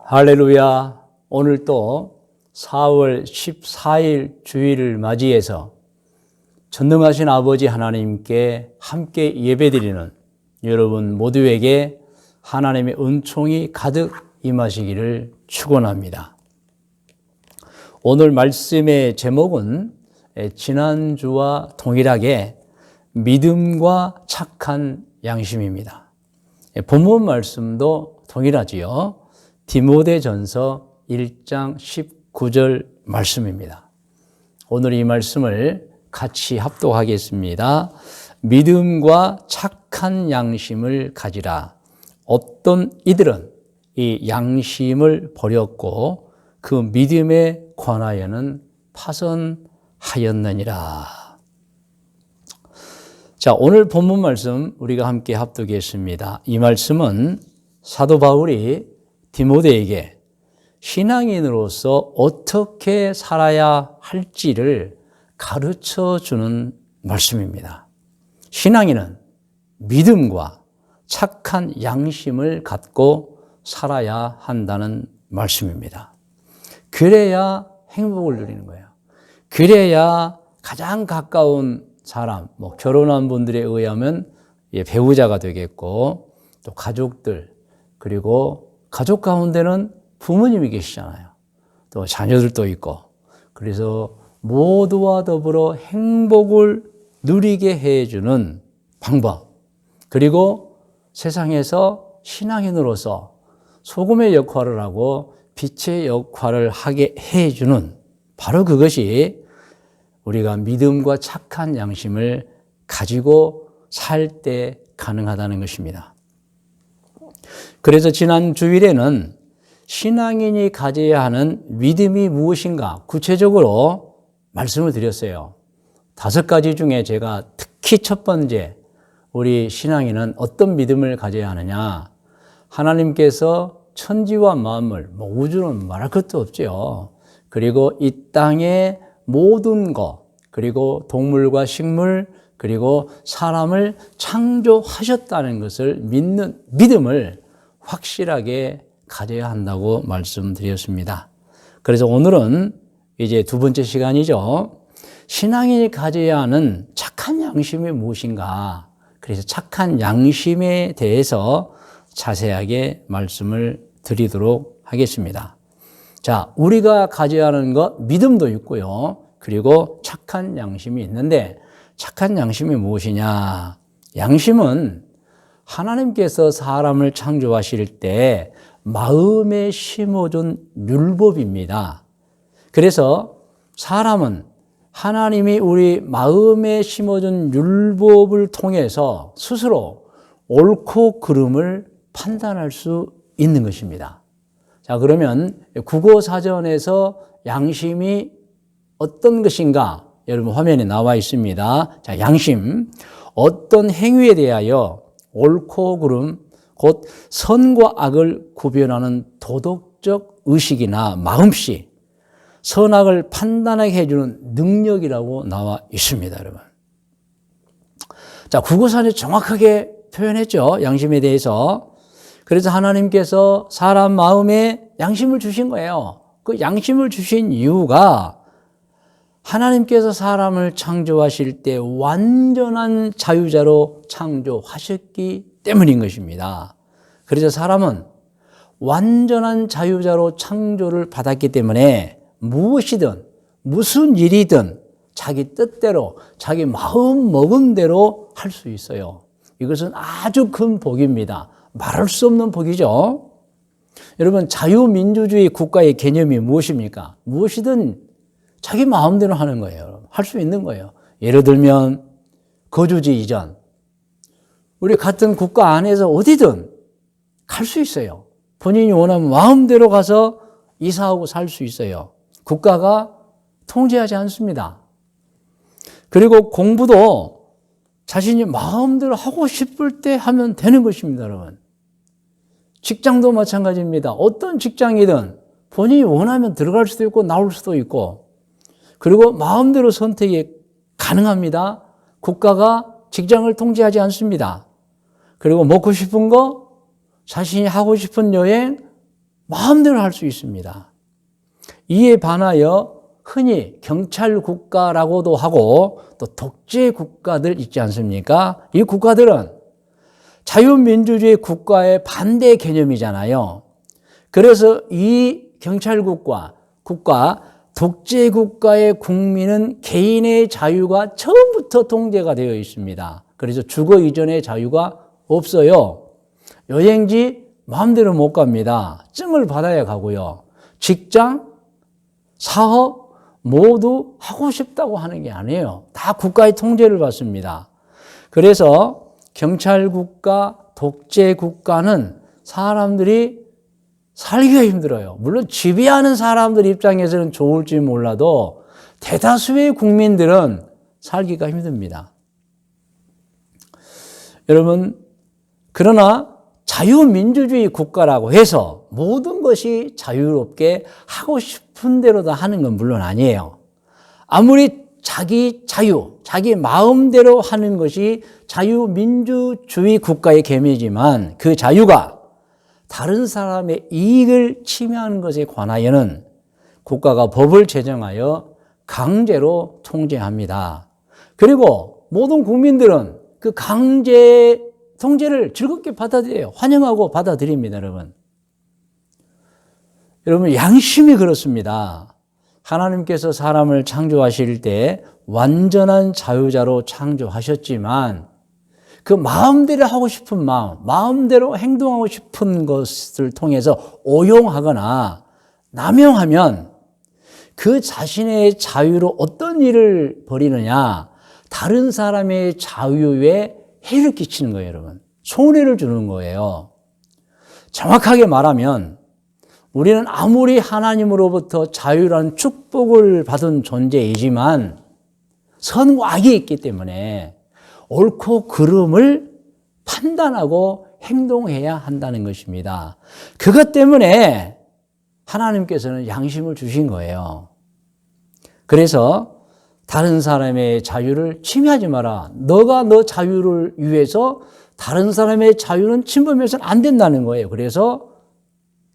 할렐루야. 오늘 또 4월 14일 주일을 맞이해서 전능하신 아버지 하나님께 함께 예배드리는 여러분 모두에게 하나님의 은총이 가득 임하시기를 축원합니다. 오늘 말씀의 제목은 지난주와 동일하게 믿음과 착한 양심입니다. 본문 말씀도 동일하지요. 디모데전서 1장 19절 말씀입니다. 오늘 이 말씀을 같이 합독하겠습니다. 믿음과 착한 양심을 가지라. 어떤 이들은 이 양심을 버렸고 그 믿음에 관하여는 파선하였느니라. 자, 오늘 본문 말씀 우리가 함께 합독했습니다. 이 말씀은 사도 바울이 디모데에게 신앙인으로서 어떻게 살아야 할지를 가르쳐 주는 말씀입니다. 신앙인은 믿음과 착한 양심을 갖고 살아야 한다는 말씀입니다. 그래야 행복을 누리는 거예요. 그래야 가장 가까운 사람, 결혼한 분들에 의하면 배우자가 되겠고, 또 가족들, 그리고 가족 가운데는 부모님이 계시잖아요. 또 자녀들도 있고. 그래서 모두와 더불어 행복을 누리게 해주는 방법. 그리고 세상에서 신앙인으로서 소금의 역할을 하고 빛의 역할을 하게 해주는 바로 그것이 우리가 믿음과 착한 양심을 가지고 살 때 가능하다는 것입니다. 그래서 지난 주일에는 신앙인이 가져야 하는 믿음이 무엇인가 구체적으로 말씀을 드렸어요. 5가지 중에 제가 특히 첫 번째, 우리 신앙인은 어떤 믿음을 가져야 하느냐. 하나님께서 천지와 만물, 우주는 말할 것도 없죠. 그리고 이 땅의 모든 것, 그리고 동물과 식물, 그리고 사람을 창조하셨다는 것을 믿는 믿음을 확실하게 가져야 한다고 말씀드렸습니다. 그래서 오늘은 이제 두 번째 시간이죠. 신앙인이 가져야 하는 착한 양심이 무엇인가? 그래서 착한 양심에 대해서 자세하게 말씀을 드리도록 하겠습니다. 자, 우리가 가져야 하는 것, 믿음도 있고요. 그리고 착한 양심이 있는데, 착한 양심이 무엇이냐? 양심은 하나님께서 사람을 창조하실 때 마음에 심어준 율법입니다. 그래서 사람은 하나님이 우리 마음에 심어준 율법을 통해서 스스로 옳고 그름을 판단할 수 있는 것입니다. 자, 그러면 국어사전에서 양심이 어떤 것인가? 여러분 화면에 나와 있습니다. 자, 양심. 어떤 행위에 대하여 옳고 그름, 곧 선과 악을 구별하는 도덕적 의식이나 마음씨, 선악을 판단하게 해주는 능력이라고 나와 있습니다, 여러분. 자, 국어사전에 정확하게 표현했죠, 양심에 대해서. 그래서 하나님께서 사람 마음에 양심을 주신 거예요. 그 양심을 주신 이유가 하나님께서 사람을 창조하실 때 완전한 자유자로 창조하셨기 때문인 것입니다. 그래서 사람은 완전한 자유자로 창조를 받았기 때문에 무엇이든 무슨 일이든 자기 뜻대로 자기 마음 먹은 대로 할 수 있어요. 이것은 아주 큰 복입니다. 말할 수 없는 복이죠. 여러분, 자유민주주의 국가의 개념이 무엇입니까? 무엇이든 자기 마음대로 하는 거예요. 할 수 있는 거예요. 예를 들면 거주지 이전. 우리 같은 국가 안에서 어디든 갈 수 있어요. 본인이 원하면 마음대로 가서 이사하고 살 수 있어요. 국가가 통제하지 않습니다. 그리고 공부도 자신이 마음대로 하고 싶을 때 하면 되는 것입니다, 여러분. 직장도 마찬가지입니다. 어떤 직장이든 본인이 원하면 들어갈 수도 있고 나올 수도 있고, 그리고 마음대로 선택이 가능합니다. 국가가 직장을 통제하지 않습니다. 그리고 먹고 싶은 거, 자신이 하고 싶은 여행, 마음대로 할 수 있습니다. 이에 반하여 흔히 경찰 국가라고도 하고 또 독재 국가들 있지 않습니까? 이 국가들은 자유민주주의 국가의 반대 개념이잖아요. 그래서 이 경찰 국가, 독재 국가의 국민은 개인의 자유가 처음부터 통제가 되어 있습니다. 그래서 주거 이전의 자유가 없어요. 여행지 마음대로 못 갑니다. 증을 받아야 가고요. 직장, 사업 모두 하고 싶다고 하는 게 아니에요. 다 국가의 통제를 받습니다. 그래서 경찰 국가, 독재 국가는 사람들이 살기가 힘들어요. 물론 지배하는 사람들 입장에서는 좋을지 몰라도 대다수의 국민들은 살기가 힘듭니다. 여러분, 그러나 자유민주주의 국가라고 해서 모든 것이 자유롭게 하고 싶은 대로 다 하는 건 물론 아니에요. 아무리 자기 자유, 자기 마음대로 하는 것이 자유민주주의 국가의 개념이지만 그 자유가 다른 사람의 이익을 침해하는 것에 관하여는 국가가 법을 제정하여 강제로 통제합니다. 그리고 모든 국민들은 그 강제 통제를 즐겁게 받아들여요. 환영하고 받아들입니다, 여러분. 여러분, 양심이 그렇습니다. 하나님께서 사람을 창조하실 때 완전한 자유자로 창조하셨지만 그 마음대로 하고 싶은 마음대로 행동하고 싶은 것을 통해서 오용하거나 남용하면 그 자신의 자유로 어떤 일을 벌이느냐, 다른 사람의 자유에 해를 끼치는 거예요, 여러분. 손해를 주는 거예요. 정확하게 말하면 우리는 아무리 하나님으로부터 자유라는 축복을 받은 존재이지만 선과 악이 있기 때문에 옳고 그름을 판단하고 행동해야 한다는 것입니다. 그것 때문에 하나님께서는 양심을 주신 거예요. 그래서 다른 사람의 자유를 침해하지 마라. 너가 너 자유를 위해서 다른 사람의 자유는 침범해서는 안 된다는 거예요. 그래서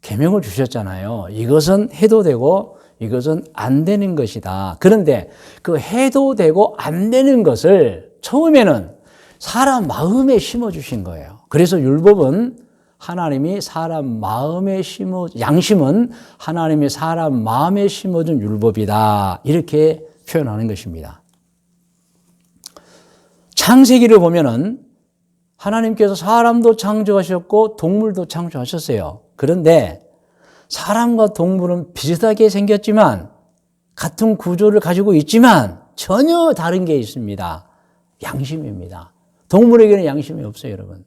계명을 주셨잖아요. 이것은 해도 되고 이것은 안 되는 것이다. 그런데 그 해도 되고 안 되는 것을 처음에는 사람 마음에 심어주신 거예요. 그래서 율법은 하나님이 사람 마음에 양심은 하나님이 사람 마음에 심어준 율법이다. 이렇게 표현하는 것입니다. 창세기를 보면은 하나님께서 사람도 창조하셨고 동물도 창조하셨어요. 그런데 사람과 동물은 비슷하게 생겼지만 같은 구조를 가지고 있지만 전혀 다른 게 있습니다. 양심입니다. 동물에게는 양심이 없어요, 여러분.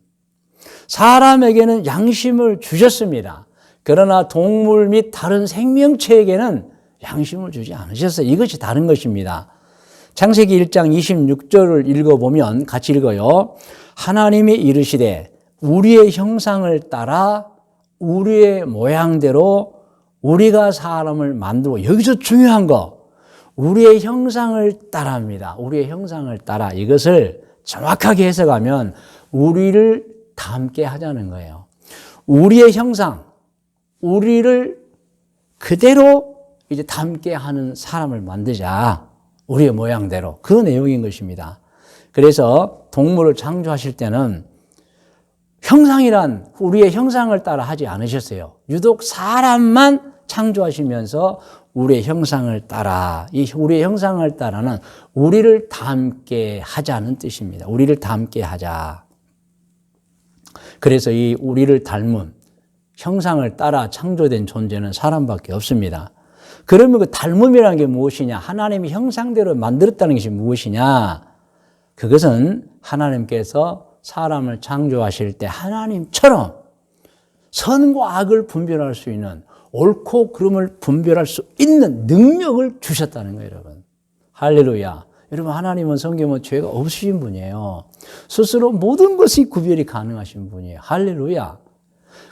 사람에게는 양심을 주셨습니다. 그러나 동물 및 다른 생명체에게는 양심을 주지 않으셨어요. 이것이 다른 것입니다. 창세기 1장 26절을 읽어보면 같이 읽어요. 하나님이 이르시되 우리의 형상을 따라 우리의 모양대로 우리가 사람을 만들고, 여기서 중요한 거, 우리의 형상을 따라합니다. 우리의 형상을 따라. 이것을 정확하게 해석하면 우리를 닮게 하자는 거예요. 우리의 형상, 우리를 그대로 이제 닮게 하는 사람을 만들자. 우리의 모양대로. 그 내용인 것입니다. 그래서 동물을 창조하실 때는 형상이란 우리의 형상을 따라 하지 않으셨어요. 유독 사람만 창조하시면서 우리의 형상을 따라, 이 우리의 형상을 따라는 우리를 닮게 하자는 뜻입니다. 우리를 닮게 하자. 그래서 이 우리를 닮은 형상을 따라 창조된 존재는 사람밖에 없습니다. 그러면 그 닮음이라는 게 무엇이냐? 하나님의 형상대로 만들었다는 것이 무엇이냐? 그것은 하나님께서 사람을 창조하실 때 하나님처럼 선과 악을 분별할 수 있는, 옳고 그름을 분별할 수 있는 능력을 주셨다는 거예요, 여러분. 할렐루야. 여러분, 하나님은 성경은 죄가 없으신 분이에요. 스스로 모든 것이 구별이 가능하신 분이에요. 할렐루야.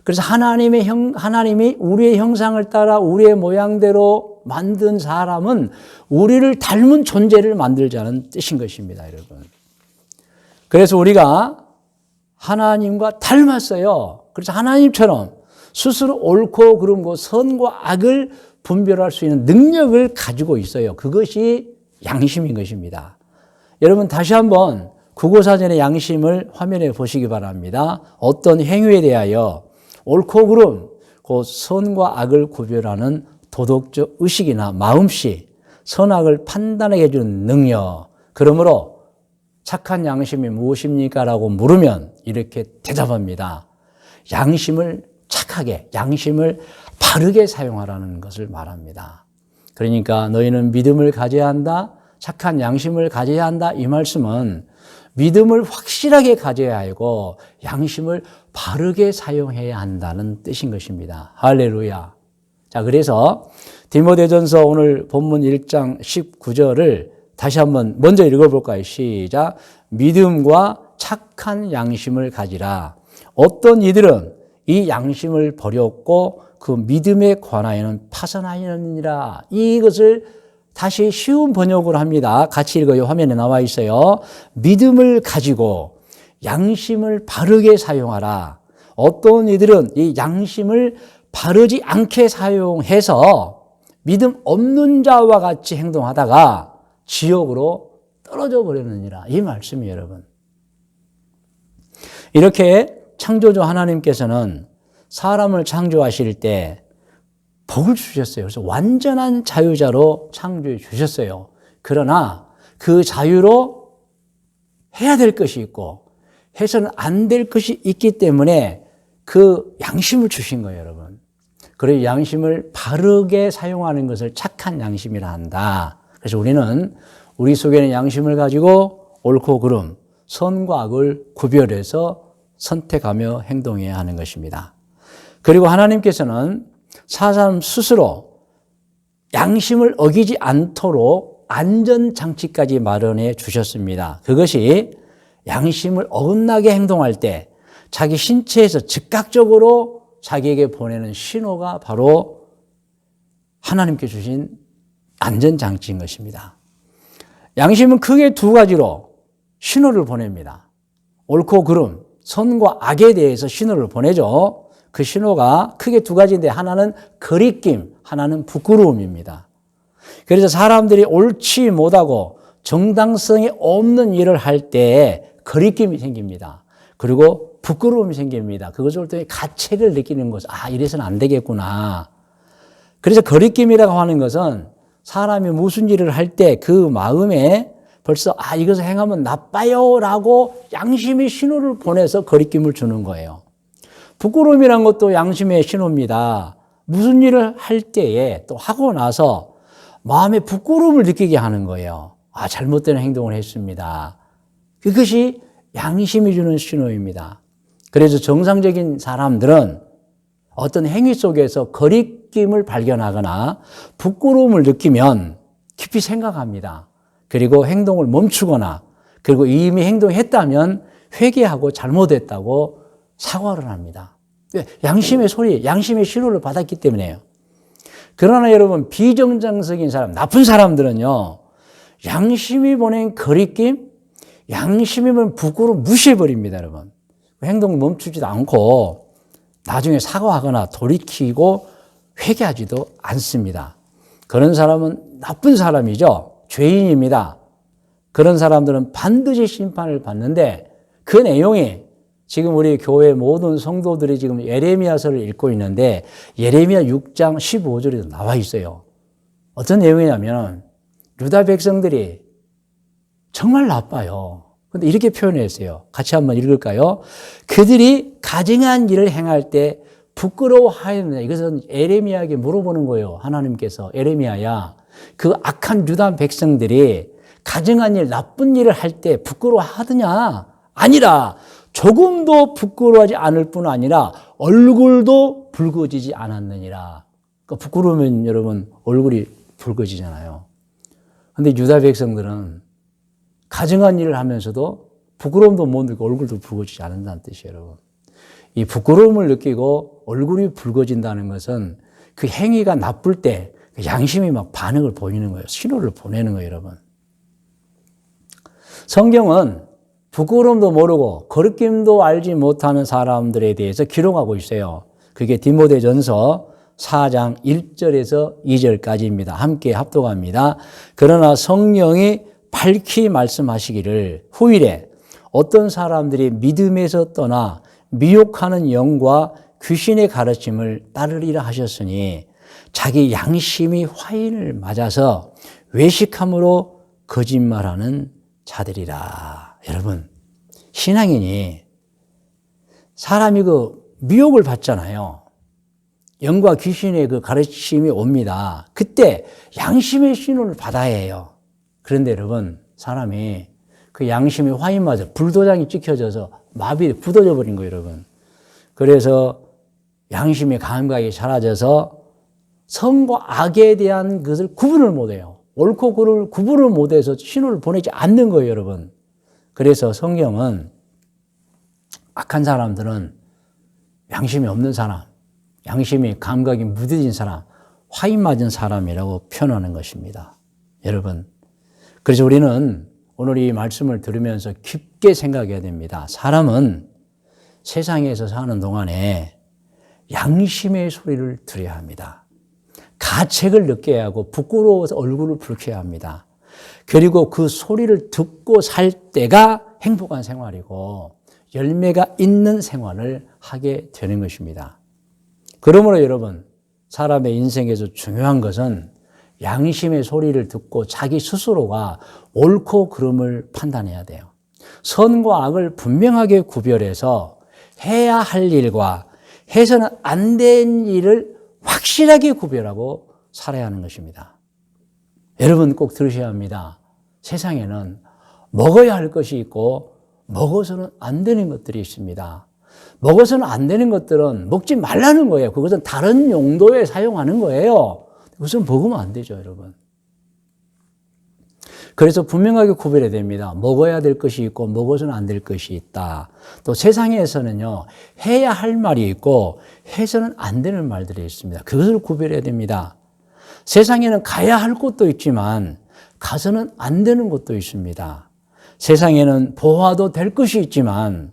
그래서 하나님이 우리의 형상을 따라 우리의 모양대로 만든 사람은 우리를 닮은 존재를 만들자는 뜻인 것입니다, 여러분. 그래서 우리가 하나님과 닮았어요. 그래서 하나님처럼 스스로 옳고 그름고 선과 악을 분별할 수 있는 능력을 가지고 있어요. 그것이 양심인 것입니다. 여러분 다시 한번 국어사전의 양심을 화면에 보시기 바랍니다. 어떤 행위에 대하여 옳고 그름, 그 선과 악을 구별하는 도덕적 의식이나 마음씨, 선악을 판단하게 해주는 능력. 그러므로 착한 양심이 무엇입니까? 라고 물으면 이렇게 대답합니다. 양심을 착하게, 양심을 바르게 사용하라는 것을 말합니다. 그러니까 너희는 믿음을 가져야 한다, 착한 양심을 가져야 한다. 이 말씀은 믿음을 확실하게 가져야 하고 양심을 바르게 사용해야 한다는 뜻인 것입니다. 할렐루야. 자, 그래서 디모데전서 오늘 본문 1장 19절을 다시 한번 먼저 읽어볼까요? 시작. 믿음과 착한 양심을 가지라. 어떤 이들은 이 양심을 버렸고 그 믿음에 관하여는 파선하였느니라. 이것을 다시 쉬운 번역으로 합니다. 같이 읽어요. 화면에 나와 있어요. 믿음을 가지고 양심을 바르게 사용하라. 어떤 이들은 이 양심을 바르지 않게 사용해서 믿음 없는 자와 같이 행동하다가 지옥으로 떨어져 버리느니라. 이 말씀이에요, 여러분. 이렇게 창조주 하나님께서는 사람을 창조하실 때 복을 주셨어요. 그래서 완전한 자유자로 창조해 주셨어요. 그러나 그 자유로 해야 될 것이 있고 해서는 안 될 것이 있기 때문에 그 양심을 주신 거예요, 여러분. 그래서 양심을 바르게 사용하는 것을 착한 양심이라 한다. 그래서 우리는 우리 속에는 양심을 가지고 옳고 그름, 선과 악을 구별해서 선택하며 행동해야 하는 것입니다. 그리고 하나님께서는 사람 스스로 양심을 어기지 않도록 안전장치까지 마련해 주셨습니다. 그것이 양심을 어긋나게 행동할 때 자기 신체에서 즉각적으로 자기에게 보내는 신호가 바로 하나님께 주신 안전장치인 것입니다. 양심은 크게 두 가지로 신호를 보냅니다. 옳고 그름, 선과 악에 대해서 신호를 보내죠. 그 신호가 크게 두 가지인데 하나는 거리낌, 하나는 부끄러움입니다. 그래서 사람들이 옳지 못하고 정당성이 없는 일을 할 때 거리낌이 생깁니다. 그리고 부끄러움이 생깁니다. 그것을 볼 때 가책을 느끼는 것, 아, 이래서는 안 되겠구나. 그래서 거리낌이라고 하는 것은 사람이 무슨 일을 할 때 그 마음에 벌써 아, 이것을 행하면 나빠요 라고 양심이 신호를 보내서 거리낌을 주는 거예요. 부끄러움이란 것도 양심의 신호입니다. 무슨 일을 할 때에 또 하고 나서 마음에 부끄러움을 느끼게 하는 거예요. 아, 잘못된 행동을 했습니다. 그것이 양심이 주는 신호입니다. 그래서 정상적인 사람들은 어떤 행위 속에서 거리낌을 발견하거나 부끄러움을 느끼면 깊이 생각합니다. 그리고 행동을 멈추거나 그리고 이미 행동했다면 회개하고 잘못했다고 사과를 합니다. 양심의 소리, 양심의 신호를 받았기 때문에요. 그러나 여러분 비정상적인 사람, 나쁜 사람들은요. 양심이 보낸 거리낌, 양심이 보낸 부끄러움 무시해버립니다. 여러분. 행동을 멈추지도 않고 나중에 사과하거나 돌이키고 회개하지도 않습니다. 그런 사람은 나쁜 사람이죠. 죄인입니다. 그런 사람들은 반드시 심판을 받는데 그 내용이 지금 우리 교회 모든 성도들이 지금 예레미야서를 읽고 있는데 예레미야 6장 15절에도 나와 있어요. 어떤 내용이냐면 유다 백성들이 정말 나빠요. 근데 이렇게 표현했어요. 같이 한번 읽을까요? 그들이 가증한 일을 행할 때 부끄러워하였느냐. 이것은 예레미야에게 물어보는 거예요. 하나님께서 예레미야야, 그 악한 유다 백성들이 가증한 일, 나쁜 일을 할 때 부끄러워하더냐? 아니라 조금도 부끄러워하지 않을 뿐 아니라 얼굴도 붉어지지 않았느니라. 그러니까 부끄러우면 여러분 얼굴이 붉어지잖아요. 근데 유다 백성들은 가증한 일을 하면서도 부끄러움도 못 느끼고 얼굴도 붉어지지 않는다는 뜻이에요, 여러분. 이 부끄러움을 느끼고 얼굴이 붉어진다는 것은 그 행위가 나쁠 때 양심이 막 반응을 보이는 거예요. 신호를 보내는 거예요, 여러분. 성경은 부끄러움도 모르고 거리낌도 알지 못하는 사람들에 대해서 기록하고 있어요. 그게 디모데전서 4장 1절에서 2절까지입니다. 함께 합독합니다. 그러나 성령이 밝히 말씀하시기를 후일에 어떤 사람들이 믿음에서 떠나 미혹하는 영과 귀신의 가르침을 따르리라 하셨으니 자기 양심이 화인을 맞아서 외식함으로 거짓말하는 자들이라. 여러분, 신앙인이 사람이 미혹을 받잖아요. 영과 귀신의 가르침이 옵니다. 그때 양심의 신호를 받아야 해요. 그런데 여러분, 사람이 그 양심이 화인 맞아 불도장이 찍혀져서 마비에 굳어져 버린 거예요, 여러분. 그래서 양심의 감각이 사라져서 선과 악에 대한 것을 구분을 못해요. 옳고 그름을 구분을 못해서 신호를 보내지 않는 거예요, 여러분. 그래서 성경은 악한 사람들은 양심이 없는 사람, 양심이 감각이 무뎌진 사람, 화인 맞은 사람이라고 표현하는 것입니다. 여러분, 그래서 우리는 오늘 이 말씀을 들으면서 깊게 생각해야 됩니다. 사람은 세상에서 사는 동안에 양심의 소리를 들어야 합니다. 가책을 느껴야 하고 부끄러워서 얼굴을 붉혀야 합니다. 그리고 그 소리를 듣고 살 때가 행복한 생활이고 열매가 있는 생활을 하게 되는 것입니다. 그러므로 여러분, 사람의 인생에서 중요한 것은 양심의 소리를 듣고 자기 스스로가 옳고 그름을 판단해야 돼요. 선과 악을 분명하게 구별해서 해야 할 일과 해서는 안 된 일을 확실하게 구별하고 살아야 하는 것입니다. 여러분 꼭 들으셔야 합니다. 세상에는 먹어야 할 것이 있고 먹어서는 안 되는 것들이 있습니다. 먹어서는 안 되는 것들은 먹지 말라는 거예요. 그것은 다른 용도에 사용하는 거예요. 그것은 먹으면 안 되죠, 여러분. 그래서 분명하게 구별해야 됩니다. 먹어야 될 것이 있고 먹어서는 안 될 것이 있다. 또 세상에서는요, 해야 할 말이 있고 해서는 안 되는 말들이 있습니다. 그것을 구별해야 됩니다. 세상에는 가야 할 곳도 있지만 가서는 안 되는 곳도 있습니다. 세상에는 보아도 될 것이 있지만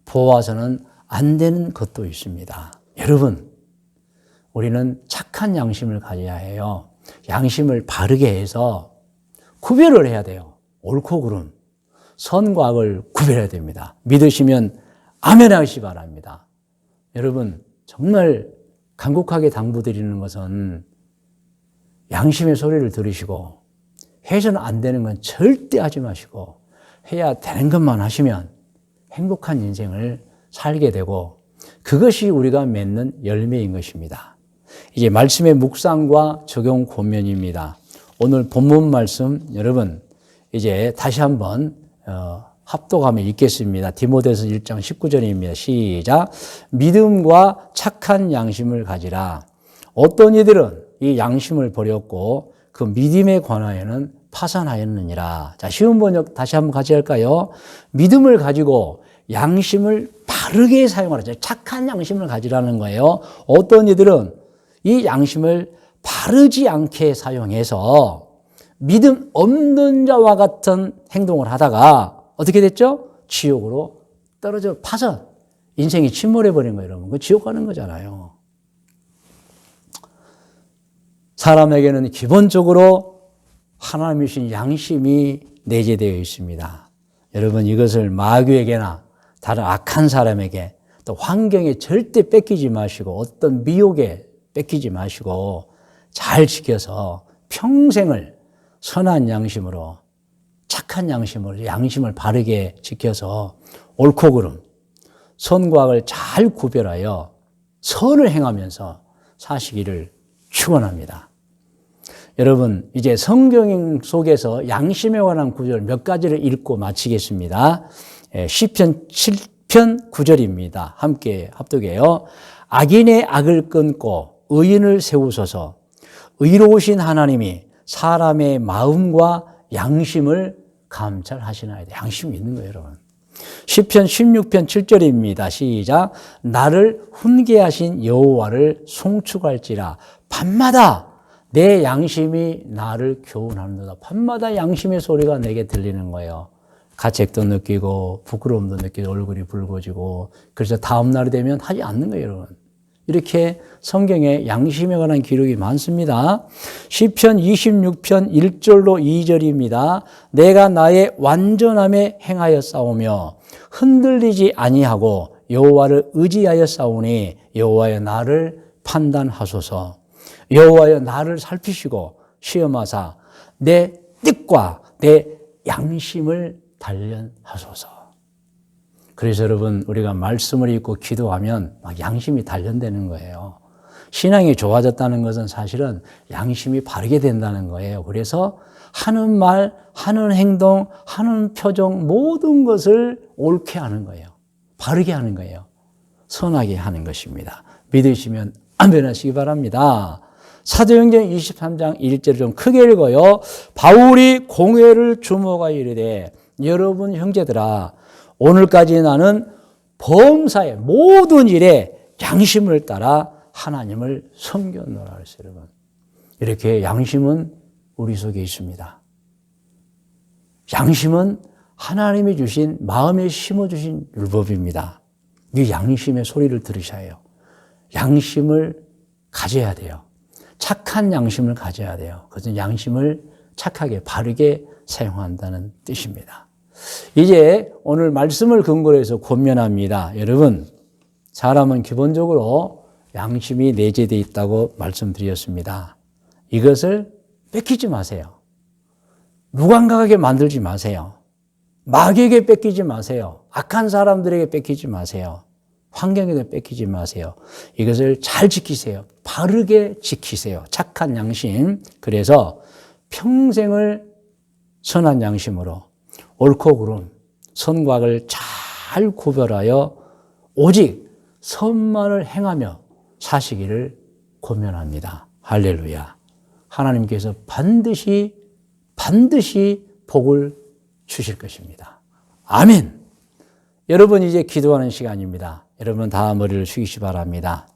보아서는 안 되는 것도 있습니다. 여러분, 우리는 착한 양심을 가져야 해요. 양심을 바르게 해서 구별을 해야 돼요. 옳고 그름, 선과 악을 구별해야 됩니다. 믿으시면 아멘 하시기 바랍니다. 여러분, 정말 간곡하게 당부드리는 것은 양심의 소리를 들으시고 해서는 안 되는 건 절대 하지 마시고 해야 되는 것만 하시면 행복한 인생을 살게 되고 그것이 우리가 맺는 열매인 것입니다. 이제 말씀의 묵상과 적용 권면입니다. 오늘 본문 말씀 여러분 이제 다시 한번 합독하며 읽겠습니다. 디모데서 1장 19절입니다. 시작. 믿음과 착한 양심을 가지라. 어떤 이들은 이 양심을 버렸고 그 믿음에 관하여는 파산하였느니라. 자, 쉬운 번역 다시 한번 같이 할까요? 믿음을 가지고 양심을 바르게 사용하라. 착한 양심을 가지라는 거예요. 어떤 이들은 이 양심을 바르지 않게 사용해서 믿음 없는 자와 같은 행동을 하다가 어떻게 됐죠? 지옥으로 떨어져 파산. 인생이 침몰해버린 거예요, 여러분. 그 지옥 가는 거잖아요. 사람에게는 기본적으로 하나님이 주신 양심이 내재되어 있습니다. 여러분 이것을 마귀에게나 다른 악한 사람에게 또 환경에 절대 뺏기지 마시고 어떤 미혹에 뺏기지 마시고 잘 지켜서 평생을 선한 양심으로 착한 양심으로 양심을 바르게 지켜서 옳고 그름 선과 악을 잘 구별하여 선을 행하면서 사시기를 축원합니다. 여러분 이제 성경 속에서 양심에 관한 구절 몇 가지를 읽고 마치겠습니다. 시편 7편 9절입니다. 함께 합독해요. 악인의 악을 끊고 의인을 세우소서. 의로우신 하나님이 사람의 마음과 양심을 감찰하시나이다. 양심이 있는 거예요, 여러분. 시편 16편 7절입니다. 시작. 나를 훈계하신 여호와를 송축할지라. 밤마다 내 양심이 나를 교훈하는도다. 밤마다 양심의 소리가 내게 들리는 거예요. 가책도 느끼고 부끄러움도 느끼고 얼굴이 붉어지고 그래서 다음 날이 되면 하지 않는 거예요, 여러분. 이렇게 성경에 양심에 관한 기록이 많습니다. 시편 26편 1절로 2절입니다. 내가 나의 완전함에 행하여 싸우며 흔들리지 아니하고 여호와를 의지하여 싸우니 여호와여 나를 판단하소서. 여호와여 나를 살피시고 시험하사 내 뜻과 내 양심을 단련하소서. 그래서 여러분, 우리가 말씀을 읽고 기도하면 막 양심이 단련되는 거예요. 신앙이 좋아졌다는 것은 사실은 양심이 바르게 된다는 거예요. 그래서 하는 말, 하는 행동, 하는 표정 모든 것을 옳게 하는 거예요. 바르게 하는 거예요. 선하게 하는 것입니다. 믿으시면 아멘 하시기 바랍니다. 사도행전 23장 1절을 좀 크게 읽어요. 바울이 공회를 주목하여 이르되 여러분 형제들아 오늘까지 나는 범사의 모든 일에 양심을 따라 하나님을 섬겼노라 그랬어요. 여러분. 이렇게 양심은 우리 속에 있습니다. 양심은 하나님이 주신 마음에 심어주신 율법입니다. 이 양심의 소리를 들으셔야 해요. 양심을 가져야 돼요. 착한 양심을 가져야 돼요. 그래서 양심을 착하게 바르게 사용한다는 뜻입니다. 이제 오늘 말씀을 근거로 해서 권면합니다. 여러분, 사람은 기본적으로 양심이 내재되어 있다고 말씀드렸습니다. 이것을 뺏기지 마세요. 무감각하게 만들지 마세요. 마귀에게 뺏기지 마세요. 악한 사람들에게 뺏기지 마세요. 환경에도 뺏기지 마세요. 이것을 잘 지키세요. 바르게 지키세요. 착한 양심. 그래서 평생을 선한 양심으로 옳고 그름, 선과 악을 잘 구별하여 오직 선만을 행하며 사시기를 권면합니다. 할렐루야. 하나님께서 반드시 복을 주실 것입니다. 아멘. 여러분 이제 기도하는 시간입니다. 여러분 다 머리를 숙이시 바랍니다.